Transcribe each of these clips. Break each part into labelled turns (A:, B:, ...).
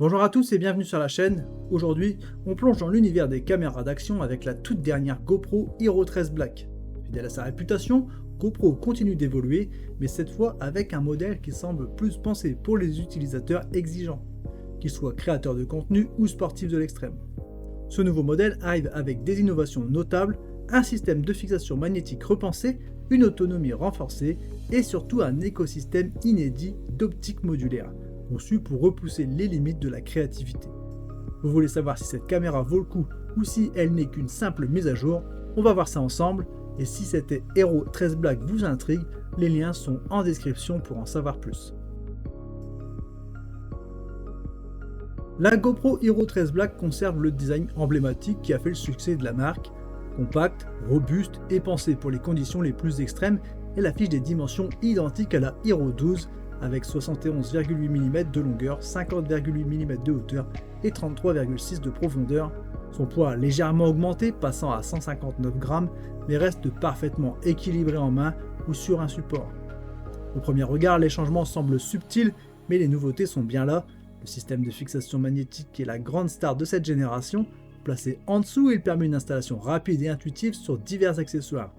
A: Bonjour à tous et bienvenue sur la chaîne. Aujourd'hui, on plonge dans l'univers des caméras d'action avec la toute dernière GoPro Hero 13 Black. Fidèle à sa réputation, GoPro continue d'évoluer, mais cette fois avec un modèle qui semble plus pensé pour les utilisateurs exigeants, qu'ils soient créateurs de contenu ou sportifs de l'extrême. Ce nouveau modèle arrive avec des innovations notables, un système de fixation magnétique repensé, une autonomie renforcée et surtout un écosystème inédit d'optique modulaire, conçu pour repousser les limites de la créativité. Vous voulez savoir si cette caméra vaut le coup ou si elle n'est qu'une simple mise à jour? On va voir ça ensemble, et si cette Hero 13 Black vous intrigue, les liens sont en description pour en savoir plus. La GoPro Hero 13 Black conserve le design emblématique qui a fait le succès de la marque, compacte, robuste et pensée pour les conditions les plus extrêmes, elle affiche des dimensions identiques à la Hero 12 avec 71,8 mm de longueur, 50,8 mm de hauteur et 33,6 de profondeur. Son poids a légèrement augmenté, passant à 159 grammes, mais reste parfaitement équilibré en main ou sur un support. Au premier regard, les changements semblent subtils, mais les nouveautés sont bien là. Le système de fixation magnétique est la grande star de cette génération. Placé en dessous, il permet une installation rapide et intuitive sur divers accessoires.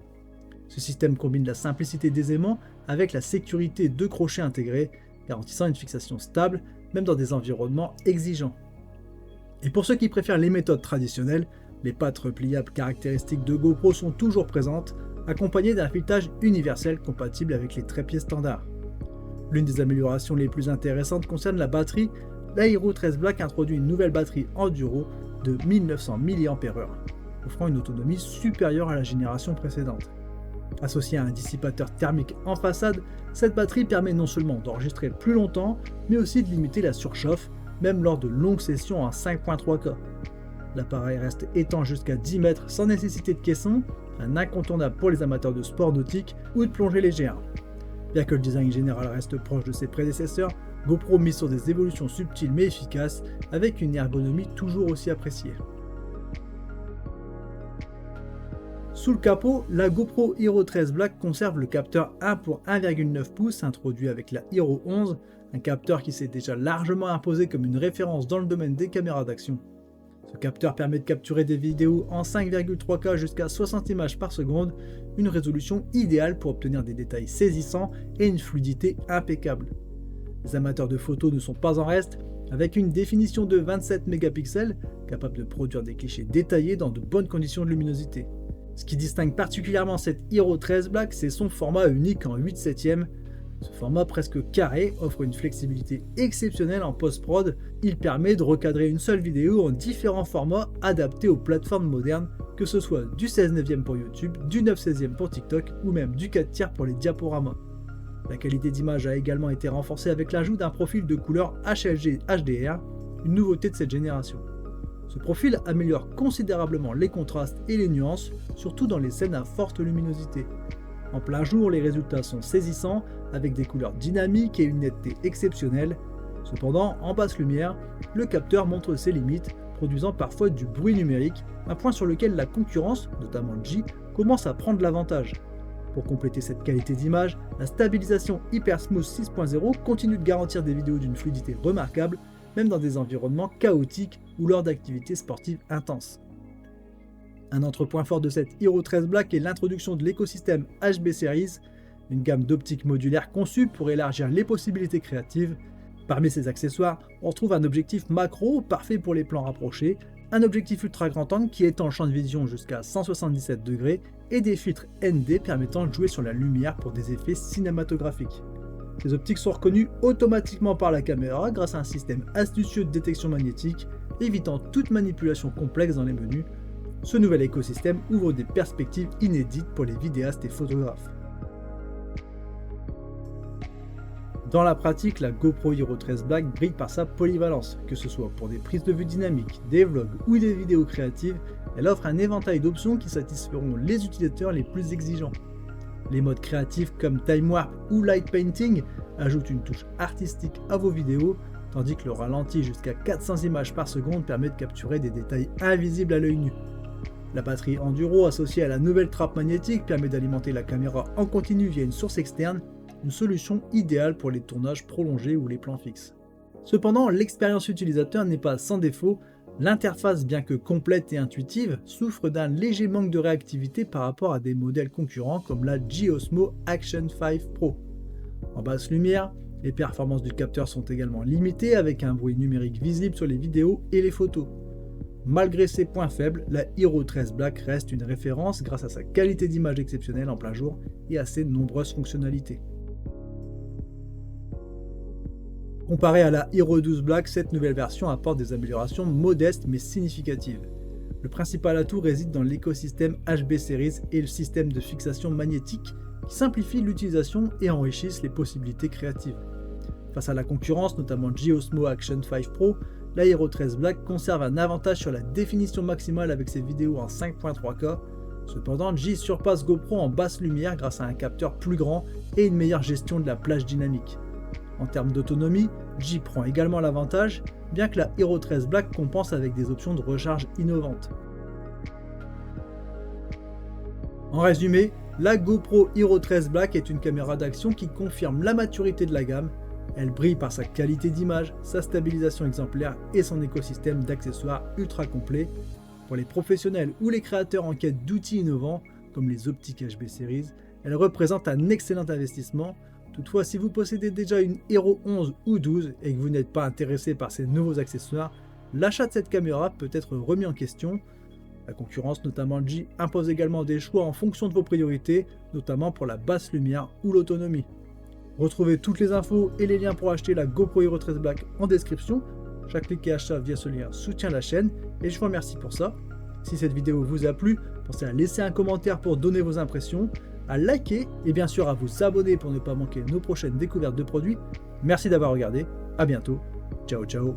A: Ce système combine la simplicité des aimants avec la sécurité de crochets intégrés, garantissant une fixation stable, même dans des environnements exigeants. Et pour ceux qui préfèrent les méthodes traditionnelles, les pattes repliables caractéristiques de GoPro sont toujours présentes, accompagnées d'un filetage universel compatible avec les trépieds standards. L'une des améliorations les plus intéressantes concerne la batterie. La Hero 13 Black introduit une nouvelle batterie Enduro de 1900 mAh, offrant une autonomie supérieure à la génération précédente. Associée à un dissipateur thermique en façade, cette batterie permet non seulement d'enregistrer plus longtemps, mais aussi de limiter la surchauffe, même lors de longues sessions en 5.3K. L'appareil reste étanche jusqu'à 10 mètres sans nécessité de caisson, un incontournable pour les amateurs de sport nautique ou de plongée légère. Bien que le design général reste proche de ses prédécesseurs, GoPro mise sur des évolutions subtiles mais efficaces, avec une ergonomie toujours aussi appréciée. Sous le capot, la GoPro Hero 13 Black conserve le capteur 1 pour 1,9 pouces introduit avec la Hero 11, un capteur qui s'est déjà largement imposé comme une référence dans le domaine des caméras d'action. Ce capteur permet de capturer des vidéos en 5,3K jusqu'à 60 images par seconde, une résolution idéale pour obtenir des détails saisissants et une fluidité impeccable. Les amateurs de photos ne sont pas en reste, avec une définition de 27 mégapixels, capable de produire des clichés détaillés dans de bonnes conditions de luminosité. Ce qui distingue particulièrement cette Hero 13 Black, c'est son format unique en 8/7. Ce format presque carré offre une flexibilité exceptionnelle en post-prod. Il permet de recadrer une seule vidéo en différents formats adaptés aux plateformes modernes, que ce soit du 16/9 pour YouTube, du 9/16 pour TikTok ou même du 4/3 pour les diaporamas. La qualité d'image a également été renforcée avec l'ajout d'un profil de couleur HLG HDR, une nouveauté de cette génération. Ce profil améliore considérablement les contrastes et les nuances, surtout dans les scènes à forte luminosité. En plein jour, les résultats sont saisissants, avec des couleurs dynamiques et une netteté exceptionnelle. Cependant, en basse lumière, le capteur montre ses limites, produisant parfois du bruit numérique, un point sur lequel la concurrence, notamment G, commence à prendre l'avantage. Pour compléter cette qualité d'image, la stabilisation HyperSmooth 6.0 continue de garantir des vidéos d'une fluidité remarquable, même dans des environnements chaotiques ou lors d'activités sportives intenses. Un autre point fort de cette Hero 13 Black est l'introduction de l'écosystème HB Series, une gamme d'optiques modulaires conçue pour élargir les possibilités créatives. Parmi ces accessoires, on retrouve un objectif macro parfait pour les plans rapprochés, un objectif ultra grand angle qui étend le champ de vision jusqu'à 177 degrés et des filtres ND permettant de jouer sur la lumière pour des effets cinématographiques. Ces optiques sont reconnues automatiquement par la caméra grâce à un système astucieux de détection magnétique, évitant toute manipulation complexe dans les menus. Ce nouvel écosystème ouvre des perspectives inédites pour les vidéastes et photographes. Dans la pratique, la GoPro Hero 13 Black brille par sa polyvalence, que ce soit pour des prises de vue dynamiques, des vlogs ou des vidéos créatives, elle offre un éventail d'options qui satisferont les utilisateurs les plus exigeants. Les modes créatifs comme Time Warp ou Light Painting ajoutent une touche artistique à vos vidéos, tandis que le ralenti jusqu'à 400 images par seconde permet de capturer des détails invisibles à l'œil nu. La batterie Enduro associée à la nouvelle trappe magnétique permet d'alimenter la caméra en continu via une source externe, une solution idéale pour les tournages prolongés ou les plans fixes. Cependant, l'expérience utilisateur n'est pas sans défaut. L'interface, bien que complète et intuitive, souffre d'un léger manque de réactivité par rapport à des modèles concurrents comme la G-Osmo Action 5 Pro. En basse lumière, les performances du capteur sont également limitées avec un bruit numérique visible sur les vidéos et les photos. Malgré ses points faibles, la Hero 13 Black reste une référence grâce à sa qualité d'image exceptionnelle en plein jour et à ses nombreuses fonctionnalités. Comparée à la Hero 12 Black, cette nouvelle version apporte des améliorations modestes mais significatives. Le principal atout réside dans l'écosystème HB Series et le système de fixation magnétique qui simplifie l'utilisation et enrichissent les possibilités créatives. Face à la concurrence, notamment G-Osmo Action 5 Pro, la Hero 13 Black conserve un avantage sur la définition maximale avec ses vidéos en 5.3K. Cependant, G surpasse GoPro en basse lumière grâce à un capteur plus grand et une meilleure gestion de la plage dynamique. En termes d'autonomie, G prend également l'avantage, bien que la Hero 13 Black compense avec des options de recharge innovantes. En résumé, la GoPro Hero 13 Black est une caméra d'action qui confirme la maturité de la gamme. Elle brille par sa qualité d'image, sa stabilisation exemplaire et son écosystème d'accessoires ultra complet. Pour les professionnels ou les créateurs en quête d'outils innovants, comme les optiques HB Series, elle représente un excellent investissement. Toutefois, si vous possédez déjà une Hero 11 ou 12 et que vous n'êtes pas intéressé par ces nouveaux accessoires, l'achat de cette caméra peut être remis en question. La concurrence, notamment G, impose également des choix en fonction de vos priorités, notamment pour la basse lumière ou l'autonomie. Retrouvez toutes les infos et les liens pour acheter la GoPro Hero 13 Black en description. Chaque clic et achat via ce lien soutient la chaîne et je vous remercie pour ça. Si cette vidéo vous a plu, pensez à laisser un commentaire pour donner vos impressions, à liker et bien sûr à vous abonner pour ne pas manquer nos prochaines découvertes de produits. Merci d'avoir regardé, à bientôt, ciao ciao.